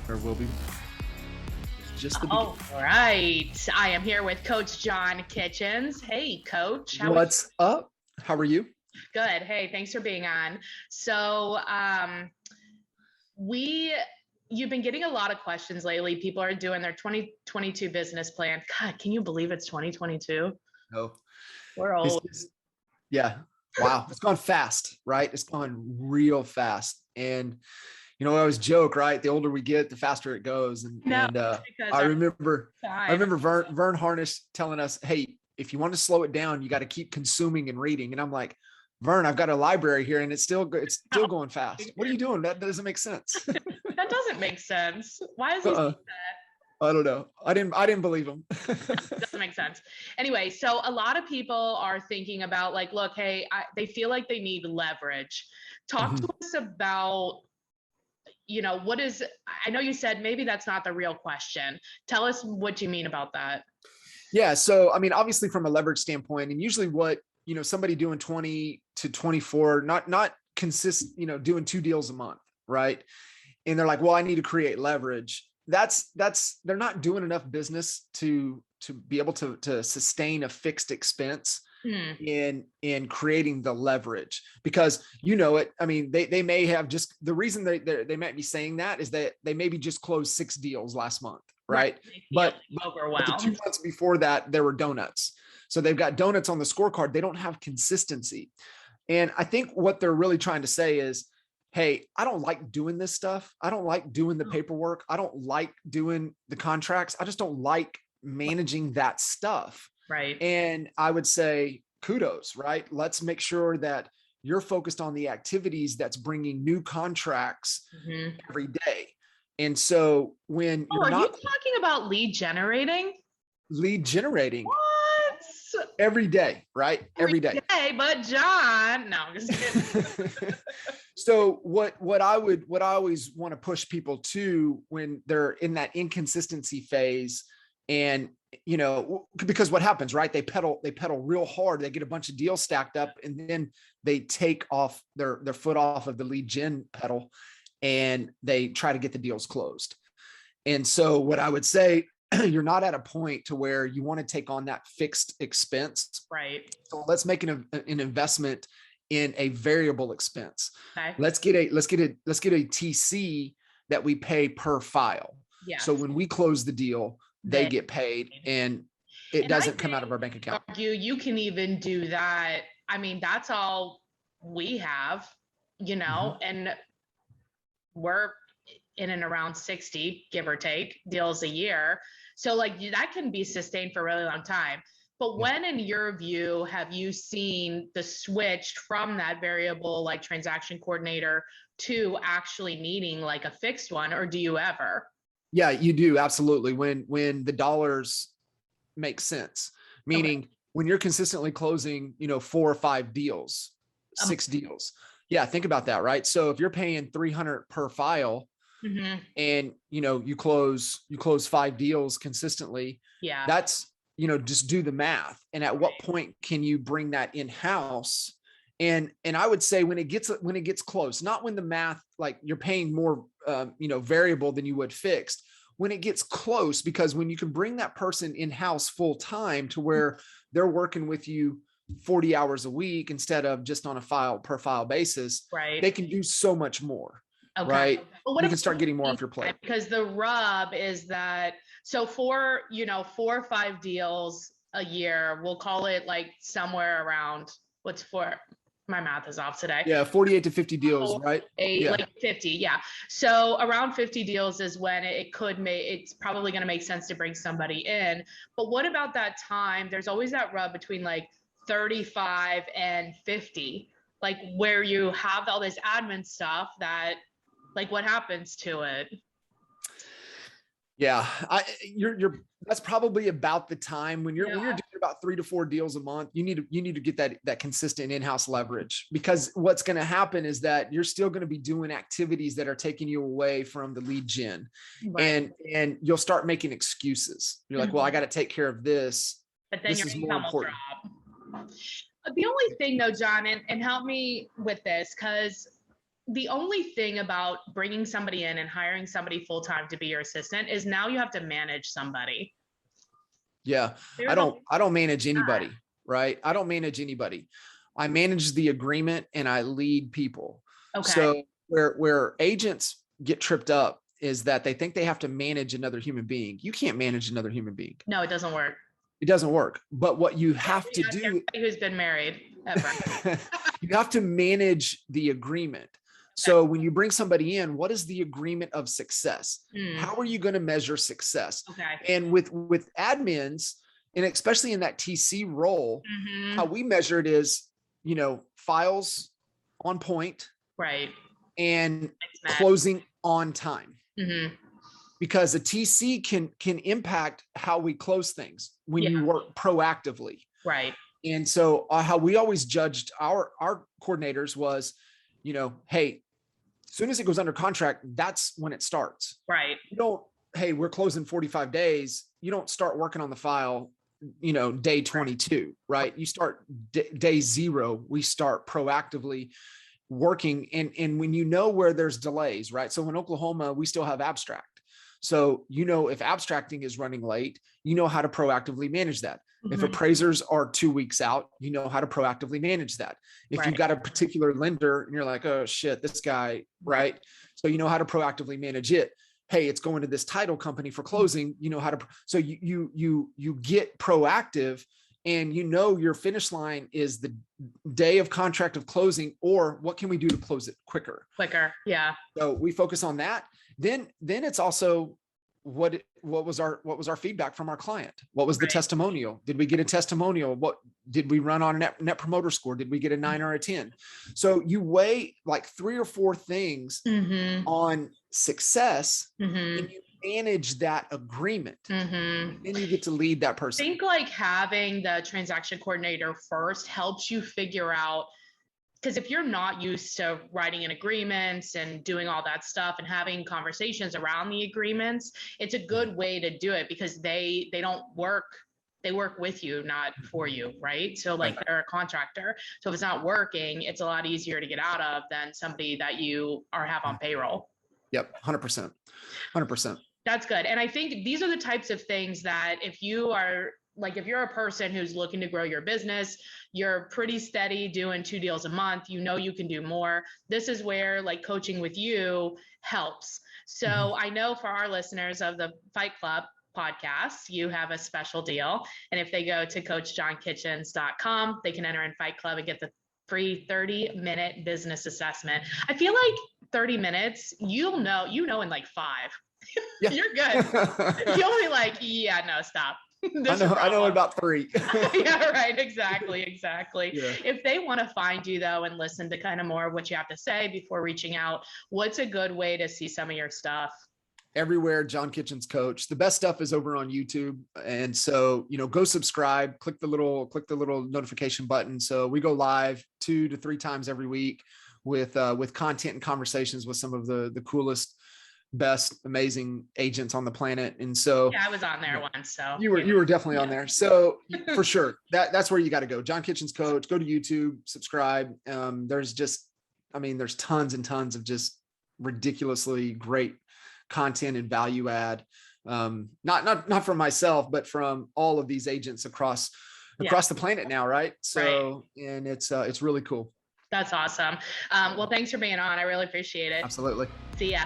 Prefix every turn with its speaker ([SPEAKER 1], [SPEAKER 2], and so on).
[SPEAKER 1] Or will be. It's just the beginning.
[SPEAKER 2] All right. I am here with Coach John Kitchens. Hey, Coach. How are you?
[SPEAKER 1] What's up? How are you?
[SPEAKER 2] Good. Hey, thanks for being on. So, we you've been getting a lot of questions lately. People are doing their 2022 business plan. God, can you believe it's 2022?
[SPEAKER 1] No.
[SPEAKER 2] We're
[SPEAKER 1] It's
[SPEAKER 2] old.
[SPEAKER 1] just, yeah. Wow. It's gone fast, right? It's gone real fast. And I always joke, right? The older we get, the faster it goes. And
[SPEAKER 2] No,
[SPEAKER 1] and
[SPEAKER 2] it's because
[SPEAKER 1] I
[SPEAKER 2] our
[SPEAKER 1] remember I
[SPEAKER 2] time.
[SPEAKER 1] remember Vern Harness telling us, hey, if you want to slow it down, you got to keep consuming and reading. And I'm like, Vern, I've got a library here and it's still going fast. What are you doing? That doesn't make sense.
[SPEAKER 2] That doesn't make sense. Why is he
[SPEAKER 1] uh-uh.
[SPEAKER 2] saying that?
[SPEAKER 1] I don't know. I didn't believe him.
[SPEAKER 2] Doesn't make sense. Anyway, so a lot of people are thinking about like, look, hey, they feel like they need leverage. Talk to
[SPEAKER 1] Mhm.
[SPEAKER 2] us about, what is, I know you said maybe that's not the real question. Tell us what you mean about that.
[SPEAKER 1] Yeah. So, I mean, obviously from a leverage standpoint, and usually what, somebody doing 20 to 24, not consist, doing 2 deals a month, right? And they're like, well, I need to create leverage. They're not doing enough business to be able to sustain a fixed expense
[SPEAKER 2] Hmm.
[SPEAKER 1] in creating the leverage, because I mean, they may have just, the reason they might be saying that is that they maybe just closed 6 deals last month,
[SPEAKER 2] Right.
[SPEAKER 1] right?
[SPEAKER 2] They feel
[SPEAKER 1] But the two
[SPEAKER 2] overwhelmed.
[SPEAKER 1] months before that, there were donuts. So they've got donuts on the scorecard. They don't have consistency. And I think what they're really trying to say is, hey, I don't like doing this stuff. I don't like doing the paperwork. I don't like doing the contracts. I just don't like managing that stuff.
[SPEAKER 2] Right.
[SPEAKER 1] And I would say kudos, right? Let's make sure that you're focused on the activities that's bringing new contracts
[SPEAKER 2] Hmm.
[SPEAKER 1] every day. And so when
[SPEAKER 2] Oh,
[SPEAKER 1] you're
[SPEAKER 2] are you
[SPEAKER 1] not
[SPEAKER 2] talking about lead generating?
[SPEAKER 1] lead generating
[SPEAKER 2] What?
[SPEAKER 1] every day, right?
[SPEAKER 2] Every
[SPEAKER 1] Every day.
[SPEAKER 2] day, but John. No, I'm just kidding.
[SPEAKER 1] So what I always want to push people to when they're in that inconsistency phase, and because what happens, right? They pedal real hard, they get a bunch of deals stacked up, and then they take off their foot off of the lead gen pedal and they try to get the deals closed. And so what I would say, you're not at a point to where you want to take on that fixed expense.
[SPEAKER 2] Right.
[SPEAKER 1] So let's make an investment in a variable expense.
[SPEAKER 2] Okay.
[SPEAKER 1] Let's get a TC that we pay per file. So
[SPEAKER 2] Yes.
[SPEAKER 1] when we close the deal, they
[SPEAKER 2] They
[SPEAKER 1] get paid and it
[SPEAKER 2] and I
[SPEAKER 1] doesn't come
[SPEAKER 2] think
[SPEAKER 1] out of our bank account.
[SPEAKER 2] argue you can even do that. I mean, that's all we have,
[SPEAKER 1] Mhm.
[SPEAKER 2] and we're in and around 60, give or take, deals a year. So like that can be sustained for a really long time. But
[SPEAKER 1] Yeah.
[SPEAKER 2] when in your view have you seen the switch from that variable like transaction coordinator to actually needing like a fixed one, or do you ever?
[SPEAKER 1] Yeah, you do. Absolutely. When the dollars make sense,
[SPEAKER 2] Okay.
[SPEAKER 1] meaning when you're consistently closing, 4 or 5 deals,
[SPEAKER 2] Um,
[SPEAKER 1] 6 deals. Yeah. Think about that, right? So if you're paying 300 per file,
[SPEAKER 2] mhm.
[SPEAKER 1] and you close 5 deals consistently,
[SPEAKER 2] Yeah.
[SPEAKER 1] that's, just do the math. And at what point can you bring that in house? And I would say when it gets close, not when the math, like you're paying more variable than you would fixed, when it gets close, because when you can bring that person in house full time to where they're working with you 40 hours a week instead of just on a file per file basis,
[SPEAKER 2] Right.
[SPEAKER 1] they can do so much more,
[SPEAKER 2] Okay.
[SPEAKER 1] right?
[SPEAKER 2] But what
[SPEAKER 1] You
[SPEAKER 2] about
[SPEAKER 1] can start getting more off your plate.
[SPEAKER 2] because the rub is that so for 4 or 5 deals a year, we'll call it like somewhere around what's for my math is off today.
[SPEAKER 1] Yeah, 48 to 50 deals,
[SPEAKER 2] Four,
[SPEAKER 1] right?
[SPEAKER 2] eight,
[SPEAKER 1] Yeah.
[SPEAKER 2] like 50, yeah. So around 50 deals is when it could make it's probably going to make sense to bring somebody in. But what about that time? There's always that rub between like 35 and 50, like where you have all this admin stuff that like what happens to it?
[SPEAKER 1] Yeah, you're that's probably about the time when you're
[SPEAKER 2] Yeah.
[SPEAKER 1] doing about 3 to 4 deals a month. You need to get that consistent in-house leverage, because what's going to happen is that you're still going to be doing activities that are taking you away from the lead gen,
[SPEAKER 2] Right.
[SPEAKER 1] and you'll start making excuses. You're like, well, I
[SPEAKER 2] Mhm.
[SPEAKER 1] got to take care of this.
[SPEAKER 2] But then
[SPEAKER 1] This
[SPEAKER 2] your
[SPEAKER 1] is more
[SPEAKER 2] income will
[SPEAKER 1] important.
[SPEAKER 2] drop. The only thing though, John, and help me with this, because the only thing about bringing somebody in and hiring somebody full-time to be your assistant is now you have to manage somebody.
[SPEAKER 1] Yeah. I don't manage anybody, right? I don't manage anybody. I manage the agreement and I lead people.
[SPEAKER 2] Okay.
[SPEAKER 1] So where agents get tripped up is that they think they have to manage another human being. You can't manage another human being.
[SPEAKER 2] No, it doesn't work.
[SPEAKER 1] It doesn't work. But what you have to do,
[SPEAKER 2] everybody who's been married ever.
[SPEAKER 1] you have to manage the agreement. So when you bring somebody in, what is the agreement of success? How are you going to measure success?
[SPEAKER 2] Okay.
[SPEAKER 1] And with admins, and especially in that TC role, how we measure it is, you know, files on point,
[SPEAKER 2] right,
[SPEAKER 1] and closing on time. Because a TC can impact how we close things when you work proactively.
[SPEAKER 2] Right.
[SPEAKER 1] And so how we always judged our coordinators was, you know, hey, as soon as it goes under contract, that's when it starts.
[SPEAKER 2] Right.
[SPEAKER 1] You don't, hey, we're closing 45 days. You don't start working on the file, you know, day 22, right? You start day 0. We start proactively working. And when you know where there's delays, right? So in Oklahoma, we still have abstract. So, you know, if abstracting is running late, you know how to proactively manage that. If appraisers are 2 weeks out, you know how to proactively manage that. If you've got a particular lender and you're like, oh shit, this guy, right? So you know how to proactively manage it. Hey, it's going to this title company for closing, you know how to, so you get proactive, and you know your finish line is the day of contract of closing, or what can we do to close it quicker?
[SPEAKER 2] Yeah.
[SPEAKER 1] So we focus on that. Then it's also what was our feedback from our client? What was the testimonial? Did we get a testimonial? What did we run on a net promoter score? Did we get a 9 or a 10? So you weigh like 3 or 4 things on success, and you manage that agreement. Then you get to lead that person.
[SPEAKER 2] I think like having the transaction coordinator first helps you figure out, because if you're not used to writing in agreements and doing all that stuff and having conversations around the agreements, it's a good way to do it, because they don't work. They work with you, not for you, right? So like they're a contractor. So if it's not working, it's a lot easier to get out of than somebody that you have on payroll.
[SPEAKER 1] Yep, 100%. 100%.
[SPEAKER 2] That's good. And I think these are the types of things that if you're a person who's looking to grow your business, you're pretty steady doing 2 deals a month, you know you can do more. This is where like coaching with you helps. So I know for our listeners of the Fight Club podcast, you have a special deal. And if they go to coachjohnkitchens.com, they can enter in Fight Club and get the free 30-minute business assessment. I feel like 30 minutes, you'll know in like 5. Yeah. You're good. You'll be like, yeah, no, stop.
[SPEAKER 1] I know about 3.
[SPEAKER 2] Yeah, right. Exactly.
[SPEAKER 1] Yeah.
[SPEAKER 2] If they want to find you though, and listen to kind of more of what you have to say before reaching out, what's a good way to see some of your stuff?
[SPEAKER 1] Everywhere, John Kitchens Coach. The best stuff is over on YouTube. And so, you know, go subscribe, click the little notification button. So we go live 2 to 3 times every week with content and conversations with some of the coolest, best, amazing agents on the planet. And so
[SPEAKER 2] I was on there once. So
[SPEAKER 1] you were definitely on there. So for sure, that's where you got to go. John Kitchens Coach, go to YouTube, subscribe. There's tons and tons of just ridiculously great content and value add. Not from myself, but from all of these agents across the planet now. Right. So, and it's really cool.
[SPEAKER 2] That's awesome. Well, thanks for being on. I really appreciate it.
[SPEAKER 1] Absolutely.
[SPEAKER 2] See ya.